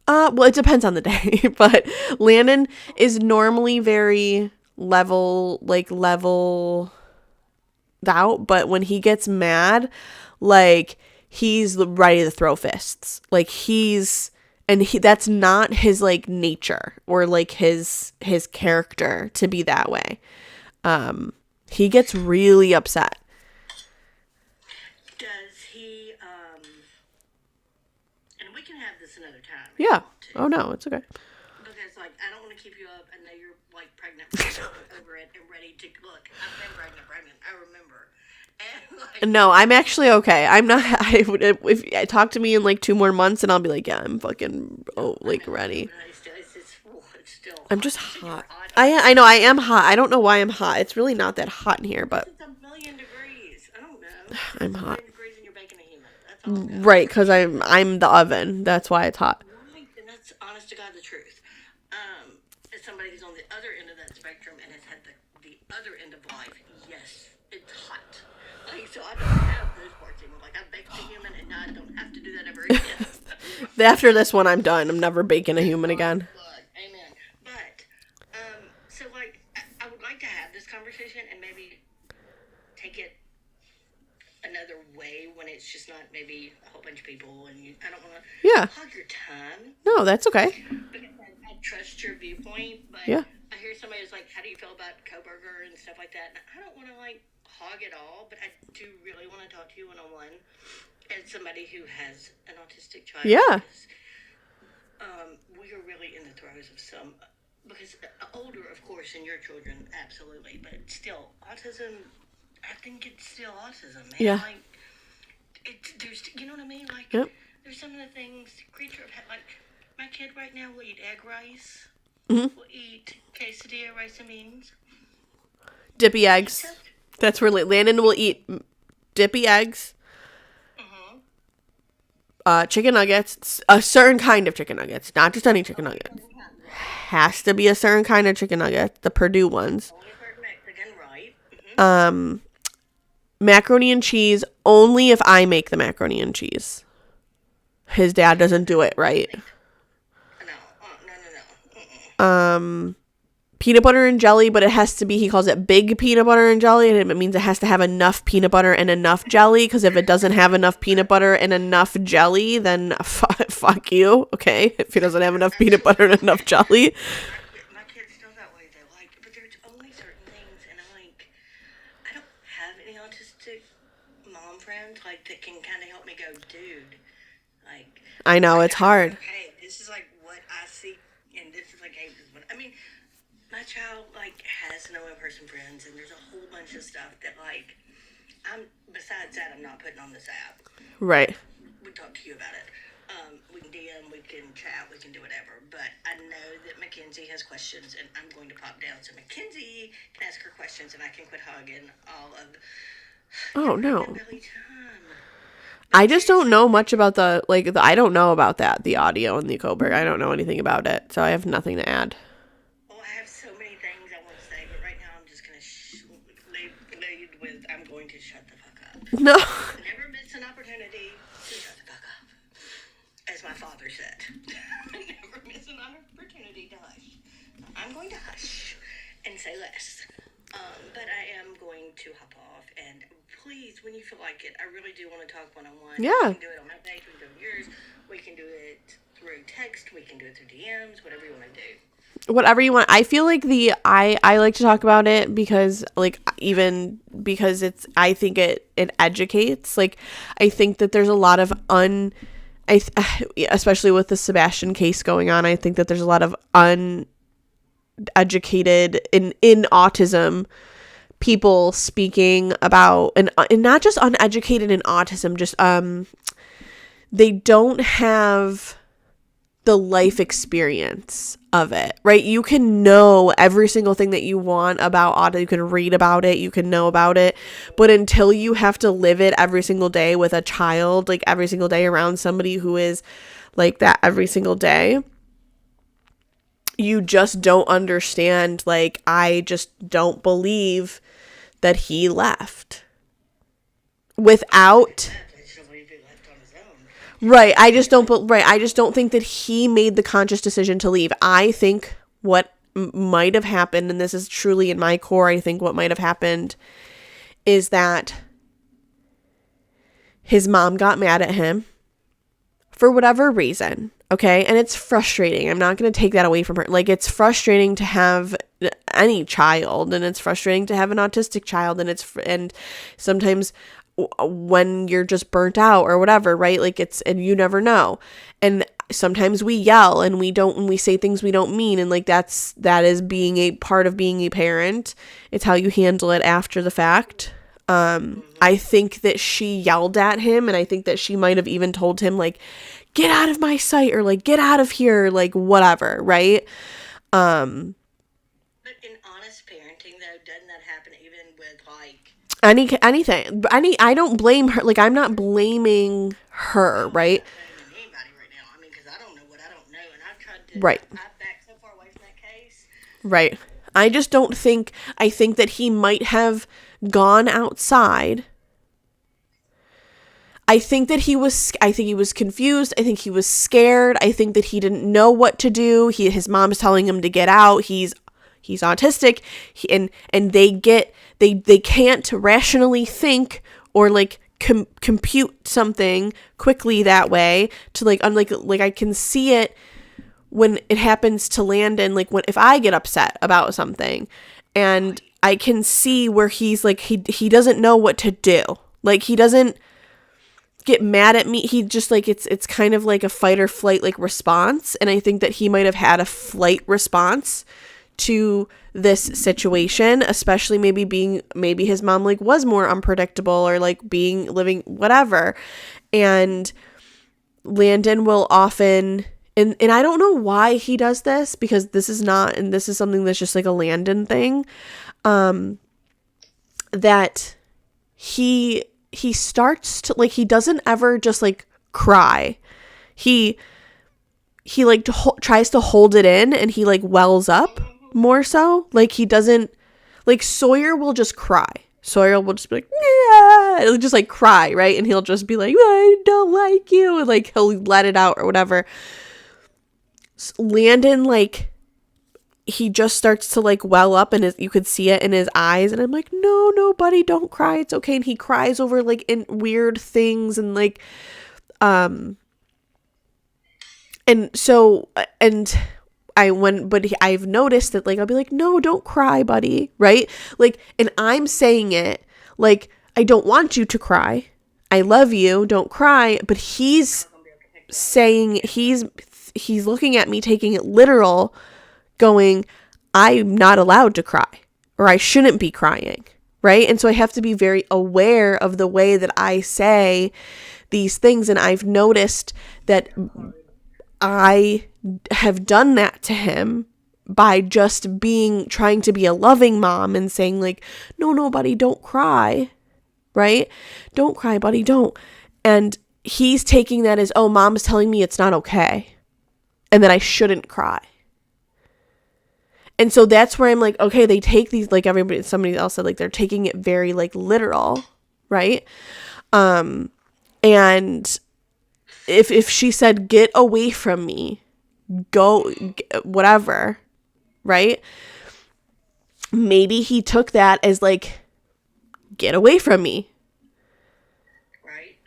Well, it depends on the day. But Landon is normally very level out. But when he gets mad, like, he's ready to throw fists. Like, that's not his, like, nature or, like, his character to be that way. He gets really upset. Does he, and we can have this another time. Yeah. Oh, no, it's okay. Because, like, I don't want to keep you up. I know you're, like, pregnant over it and ready to, look, I've been pregnant. I remember. And, like, no, I'm actually okay. I'm not. If talk to me in like 2 more months, and I'll be like, yeah, I'm fucking ready. It's still I'm just hot. I know I am hot. I don't know why I'm hot. It's really not that hot in here, but it's 1,000,000 degrees. I don't know. I'm hot. Degrees and you're baking a human. That's all. Right, because I'm the oven. That's why it's hot. Right, and that's honest to God the truth. As somebody who's on the other end of that spectrum and has had the other end of life, yes, it's hot. Like, so I don't have those parts anymore. Like, I baked a human, and now I don't have to do that ever again. After this one, I'm done. I'm never baking a human again. Amen. But, so, like, I would like to have this conversation and maybe take it another way when it's just not maybe a whole bunch of people, and I don't want to hog your time. No, that's okay. Because I trust your viewpoint, but I hear somebody who's like, how do you feel about Coburger and stuff like that? And I don't want to, like, hog it all, but I do really want to talk to you one-on-one as somebody who has an autistic child. Yeah. We are really in the throes of some, because older, of course, than your children, absolutely, but still, autism, I think it's still autism, man. Yeah. Like, there's, you know what I mean? Like, there's some of the things, like, my kid right now will eat egg rice, will eat quesadilla, rice and beans. Dippy eggs. That's where Landon will eat dippy eggs, chicken nuggets, a certain kind of chicken nuggets, not just any chicken nugget. Has to be a certain kind of chicken nugget, the Purdue ones. Macaroni and cheese only if I make the macaroni and cheese. His dad doesn't do it right. No. peanut butter and jelly, but it has to be, he calls it big peanut butter and jelly, and it means it has to have enough peanut butter and enough jelly, because if it doesn't have enough peanut butter and enough jelly, then fuck you, okay? If he doesn't have enough peanut butter and enough jelly. My kids feel that way. They like, but there's only certain things, and I'm like, I don't have any autistic mom friends, like, that can kind of help me go, dude, like, I know, it's hard. Hey, this is like what I see, and this is like, hey, this is what, I mean, my child, like, has no in-person friends, and there's a whole bunch of stuff that, like, besides that, I'm not putting on this app. Right. We talk to you about it. We can DM, we can chat, we can do whatever, but I know that Mackenzie has questions, and I'm going to pop down so Mackenzie can ask her questions, and I can quit hugging all of Oh, no. belly time. I just don't know much about I don't know about that, the audio and the Coburg. I don't know anything about it, so I have nothing to add. Oh, I have so many things I want to say, but right now I'm just going to lead with, I'm going to shut the fuck up. No. Never miss an opportunity to shut the fuck up. As my father said. Never miss an opportunity to hush. I'm going to hush and say less. But I am going to hop off, and please, when you feel like it, I really do want to talk one-on-one. Yeah. We can do it on my page, we can do it on yours, we can do it through text, we can do it through DMs, whatever you want to do. Whatever you want. I feel like I like to talk about it because, like, even because I think it educates. Like, I think that there's a lot of especially with the Sebastian case going on, I think that there's a lot of uneducated in autism people speaking about, and not just uneducated in autism, just they don't have the life experience of it, right? You can know every single thing that you want about autism, you can read about it, you can know about it, but until you have to live it every single day with a child, like every single day around somebody who is like that every single day, you just don't understand. Like, I just don't believe that he left without right. I just don't think that he made the conscious decision to leave. I think what might have happened, and this is truly in my core, I think what might have happened is that his mom got mad at him for whatever reason. Okay. And it's frustrating. I'm not going to take that away from her. Like, it's frustrating to have any child, and it's frustrating to have an autistic child, and sometimes when you're just burnt out or whatever, right? Like, and you never know. And sometimes we yell and we say things we don't mean. And like, that is being a part of being a parent. It's how you handle it after the fact. I think that she yelled at him, and I think that she might have even told him, like, get out of my sight, or like, get out of here, like, whatever, right? But in honest parenting, though, doesn't that happen even with, like, anything? I don't blame her. Like, I'm not blaming her, right? I'm not blaming anybody right now. I mean, because I don't know what I don't know, and I've tried to. Right. I've backed so far away from that case. Right. I just don't think. I think that he might have gone outside. I think he was confused. I think he was scared. I think that he didn't know what to do. His mom's telling him to get out. He's autistic. And they can't rationally think or like compute something quickly that way to like I can see it when it happens to Landon, like if I get upset about something, and I can see where he's like, he doesn't know what to do. Like, he doesn't get mad at me. He just like, it's kind of like a fight or flight like response. And I think that he might have had a flight response to this situation, especially maybe his mom like was more unpredictable, or like living whatever. And Landon will often, and I don't know why he does this, because this is something that's just like a Landon thing, that he starts to like, he doesn't ever just like cry. He like tries to hold it in, and he like wells up more so. Like, he doesn't, like, Sawyer will just cry. Sawyer will just be like, yeah, he'll just like cry, right? And he'll just be like, I don't like you, and like he'll let it out or whatever. Landon, like, he just starts to like well up, and you could see it in his eyes, and I'm like, no, buddy, don't cry, it's okay. And he cries over like in weird things, and like and so and I've noticed that like I'll be like, no, don't cry, buddy, right? Like, and I'm saying it like, I don't want you to cry, I love you, don't cry. But he's saying, he's looking at me, taking it literal, going, I'm not allowed to cry, or I shouldn't be crying, right? And so I have to be very aware of the way that I say these things. And I've noticed that I have done that to him by just trying to be a loving mom and saying like, no, buddy, don't cry, right? Don't cry, buddy, don't. And he's taking that as, oh, mom's telling me it's not okay, and that I shouldn't cry. And so that's where I'm like, okay, they take these, like somebody else said, like they're taking it very like literal, right? And if she said, get away from me, go, whatever, right? Maybe he took that as like, get away from me. Right.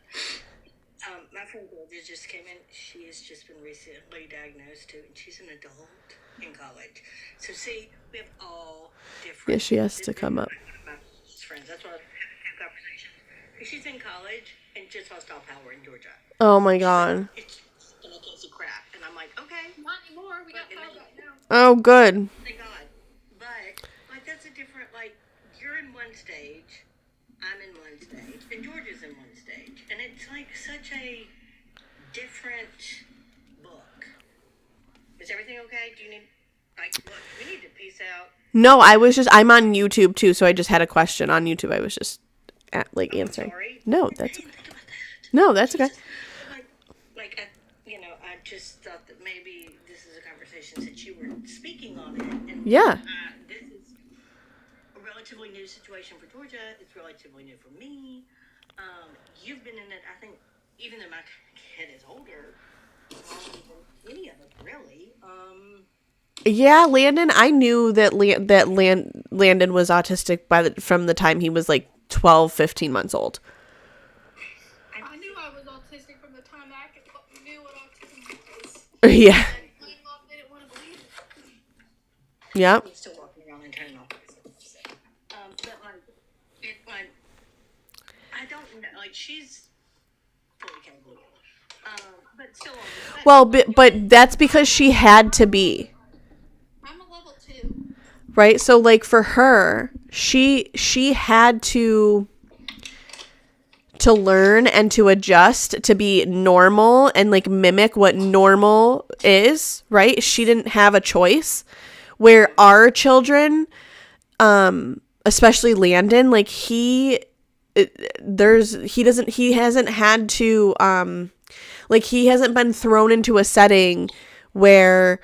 My friend Georgia just came in. She has just been recently diagnosed too, and she's an adult in college. So see, we have all different. Yeah, she has to come up. My friends. That's why I have conversations. Because she's in college and just lost all power in Georgia. Oh my God. It's and I can't see crap, and I'm like, okay, not anymore. We got power back now. Oh, good. Thank God. But like that's a different. Like you're in one stage, I'm in one stage, and Georgia's in one stage, and it's like such a different book. Is everything okay? Do you need like look? We need to peace out. No, I'm on YouTube too, so I just had a question on YouTube. I was just answering. Sorry. No, I that's didn't think about that. no, that's okay. I just thought that maybe this is a conversation since you were speaking on it. And, Yeah. this is a relatively new situation for Georgia. It's relatively new for me. You've been in it, I think, even though my kid is older, any of us really. Yeah, Landon. I knew that Landon was autistic from the time he was like 12, 15 months old. I knew I was autistic from the time I knew what autism was. Yeah. And my mom didn't want to believe it. Yep. I'm still walking around and turning off. But I don't know. Like she's fully capable. But still. Well, but that's because she had to be. I'm a level 2. Right? So like for her, she had to learn and to adjust to be normal and like mimic what normal is, right? She didn't have a choice. Where our children, especially Landon, like he hasn't had to like he hasn't been thrown into a setting where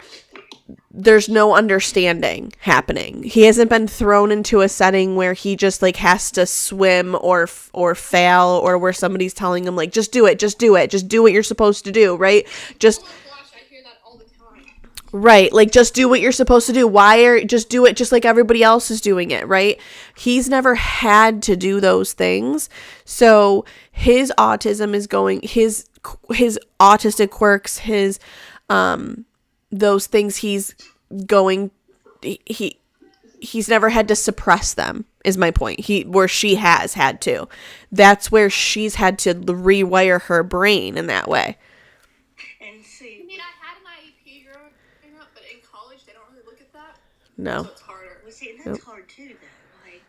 there's no understanding happening. He hasn't been thrown into a setting where he just like has to swim or fail, or where somebody's telling him like, just do it, just do what you're supposed to do, right? Just Oh my gosh, I hear that all the time. right, like just do what you're supposed to do. Just do it just like everybody else is doing it, right? He's never had to do those things. So his autism is going, his autistic quirks, his those things he's never had to suppress them, is my point. Where she has had to. That's where she's had to rewire her brain in that way. And see, I mean, I had an IEP growing up, but in college they don't really look at that. No. So it's harder. well, see, and that's hard too, though. Like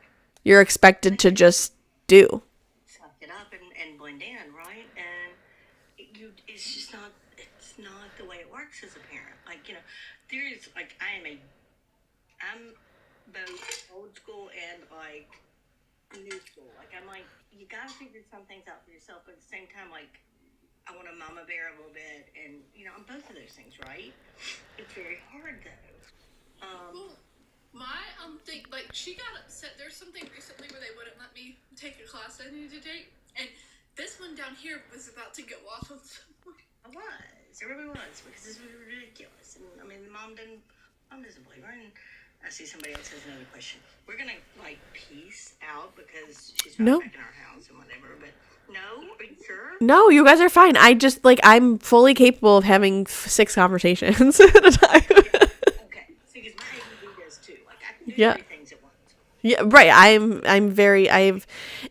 You're expected to just do. suck it up and blend in, right? And it's just not. It's not the way it works as a parent. Like there's like I'm both old school and like new school. Like I'm like you gotta figure some things out for yourself, but at the same time, like I want to mama bear a little bit, and I'm both of those things, right? It's very hard though. Well, my thing, like she got upset. There's something recently where they wouldn't let me take a class I needed to take, and this one down here was about to go off on someone. I was. It really was, because this was ridiculous. And I mean, the mom didn't I'm just a believer. And I see somebody else has another question. We're going to, like, peace out because she's not No. back in our house and whatever. But no, are you sure? No, you guys are fine. I just, like, I'm fully capable of having 6 conversations at a time. Okay. See, because my ADD does too. Like, I can do Yeah. 3 things at once. Yeah, right.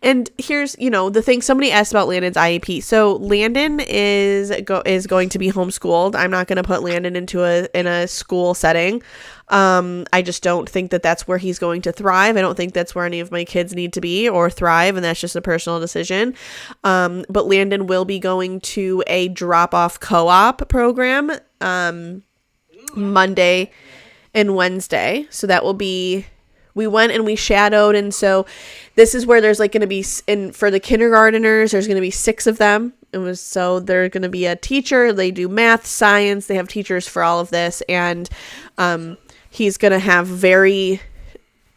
And here's, the thing, somebody asked about Landon's IEP. So Landon is going to be homeschooled. I'm not going to put Landon in a school setting. I just don't think that that's where he's going to thrive. I don't think that's where any of my kids need to be or thrive, and that's just a personal decision. But Landon will be going to a drop-off co-op program Monday and Wednesday. So that will be, we went and we shadowed, and so this is where there's like going to be, for the kindergarteners, there's going to be 6 of them. So they're going to be a teacher. They do math, science. They have teachers for all of this, and he's going to have very,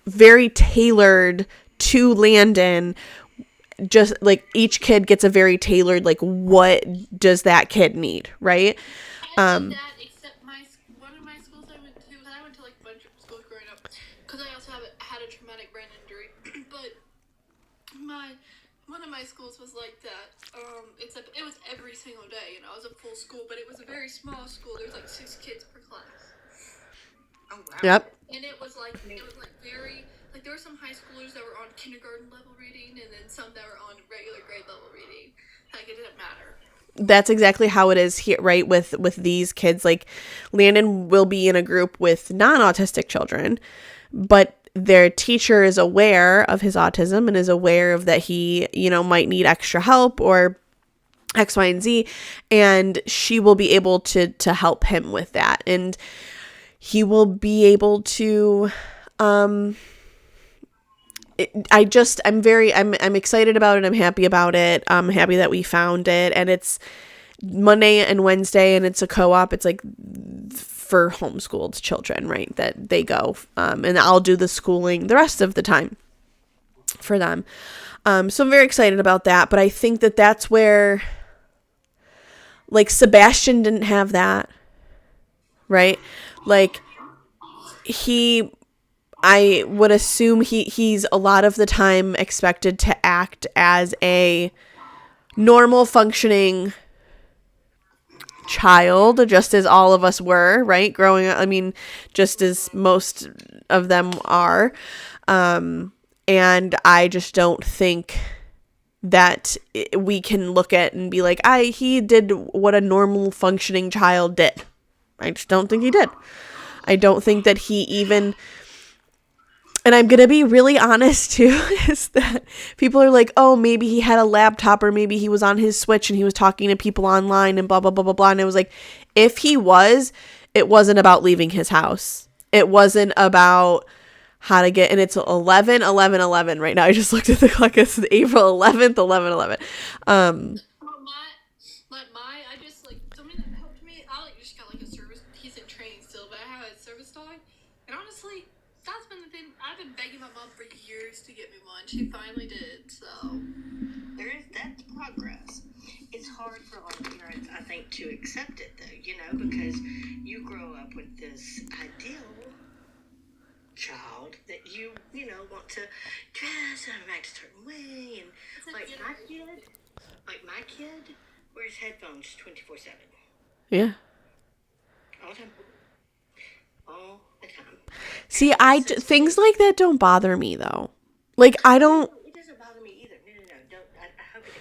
very tailored to Landon. Just like each kid gets a very tailored, like, what does that kid need, right? I did that, except one of my schools I went to, and I went to like a bunch of schools growing up, because I also had a traumatic brain injury. But one of my schools was like that. It was every single day, and I was a full school, but it was a very small school. There's like 6 kids per class. Oh, wow. Yep. And it was like very, like, there were some high schoolers that were on kindergarten level reading, and then some that were on regular grade level reading. Like, it didn't matter. That's exactly how it is here, right? With these kids, like, Landon will be in a group with non-autistic children, but their teacher is aware of his autism and is aware of that he, might need extra help or X, Y, and Z, and she will be able to help him with that, and he will be able to. I'm excited about it. I'm happy about it. I'm happy that we found it, and it's Monday and Wednesday, and it's a co-op. It's like for homeschooled children, right? That they go, and I'll do the schooling the rest of the time for them. So I'm very excited about that, but I think that that's where, like, Sebastian didn't have that, right? Like, I would assume he's a lot of the time expected to act as a normal functioning child, just as all of us were, right? Growing up, I mean, just as most of them are. And I just don't think that we can look at and be like, he did what a normal functioning child did. I just don't think he did. I don't think that he even, and I'm going to be really honest too, is that people are like, oh, maybe he had a laptop, or maybe he was on his Switch and he was talking to people online and blah, blah, blah, blah, blah. And it was like, if he was, it wasn't about leaving his house. It wasn't about how to get, and it's 11 right now. I just looked at the clock. It's April 11th, 11. I just, like, somebody that helped me, I just got like a service, he's in training still, but I have a service dog, and honestly, that's been the thing. I've been begging my mom for years to get me one. She finally did, so. That's progress. It's hard for a lot of parents, I think, to accept it, though, because you grow up with this ideal child that you want to dress and act a certain way, and my kid wears headphones 24/7. Yeah. All the time. See, things like that don't bother me though. Like, I don't. It doesn't bother me either. No. Don't. I hope it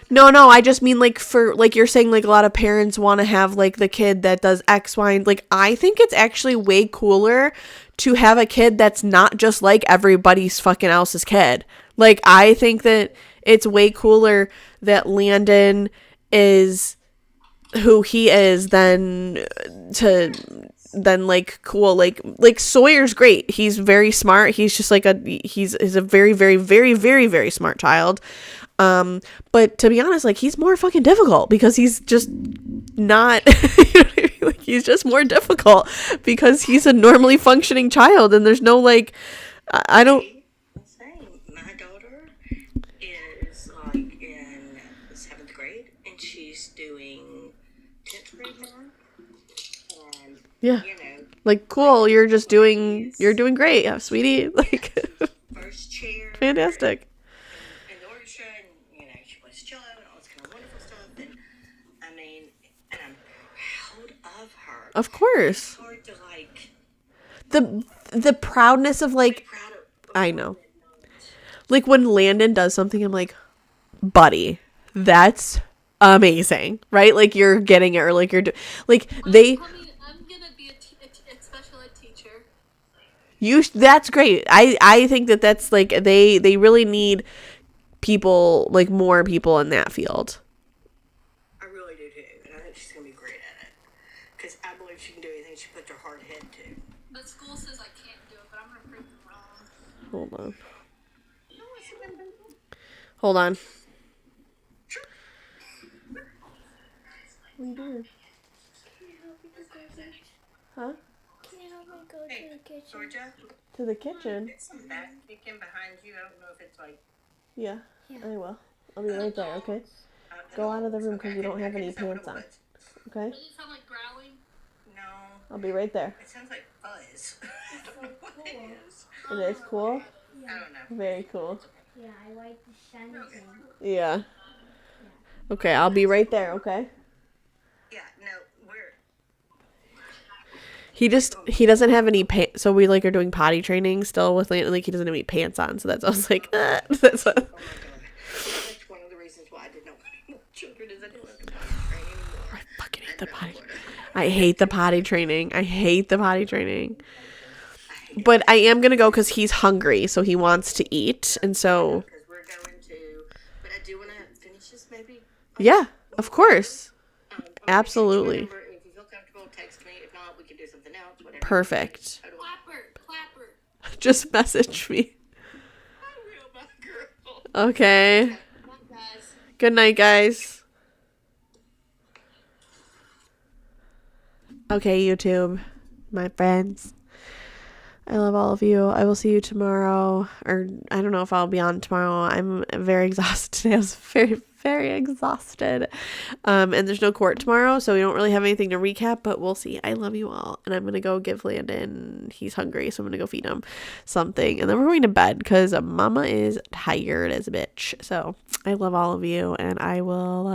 doesn't. No. I just mean, like, for, like, you're saying, like, a lot of parents want to have, like, the kid that does X, Y, and, like, I think it's actually way cooler to have a kid that's not just like everybody's fucking else's kid. Like, I think that it's way cooler that Landon is who he is than like, cool, like Sawyer's great. He's very smart. He's just like he's a very, very, very, very, very smart child. But to be honest, like, he's more fucking difficult because he's just not, like, he's just more difficult because he's a normally functioning child, and there's no, like, I don't. Same. My daughter is like in 7th grade, and she's doing 10th grade now. And, Yeah. you know, Like, cool, you're doing great, yeah, sweetie. Like, first chair. fantastic. In the orchestra, and, you know, she plays cello and all this kind of wonderful stuff. And, I mean, and I'm proud of her. Of course. It's hard to, like, The proudness of, like, proud of. I know. Like, when Landon does something, I'm like, buddy, that's amazing, right? Like, you're getting it, or like you're like they I'm gonna be a special ed teacher. that's great. I think that's like they really need people, like more people in that field. I really do too, and I think she's gonna be great at it. Because I believe she can do anything she puts her hard head to. The school says I can't do it, but I'm gonna prove them wrong. Hold on. No, it's been Hold on. What are you doing? Huh? Can you help me go to the kitchen? Georgia, To the kitchen? there's some back kicking behind you. I don't know if it's like. Yeah, I will. I'll be right there, okay? Go out of the room because you don't have any pants on. Okay? Does it sound like growling? No, I'll be right there. it sounds like fuzz. I don't know what it is. It is cool. I don't know. Very cool. Yeah, I like the shiny thing. Yeah. Okay, I'll be right there, okay? Yeah, no, we're. He doesn't have any pants, so we like are doing potty training still with Landon, like he doesn't have any pants on, so that's I was like, that's Oh my god. That's one of the reasons why I did not want any more children is I didn't want to potty train anymore. I fucking hate the potty. I hate the potty training. I hate the potty training. But I am gonna go because he's hungry, so he wants to eat, and so Because we're going to, but I do want to finish this maybe. yeah, of course, I'm gonna Absolutely. text you my number, and if you feel comfortable, text me. If not, we can do something else. Whatever. perfect. I don't Clapper. Just message me. I will, my girl. Okay. Come on, guys. Good night, guys. Okay, YouTube, my friends. I love all of you. I will see you tomorrow. Or I don't know if I'll be on tomorrow. I'm very exhausted today. I was very, very exhausted. And there's no court tomorrow, so we don't really have anything to recap, but we'll see. I love you all. And I'm going to go give Landon, he's hungry, so I'm going to go feed him something. And then we're going to bed because mama is tired as a bitch. So I love all of you, and I will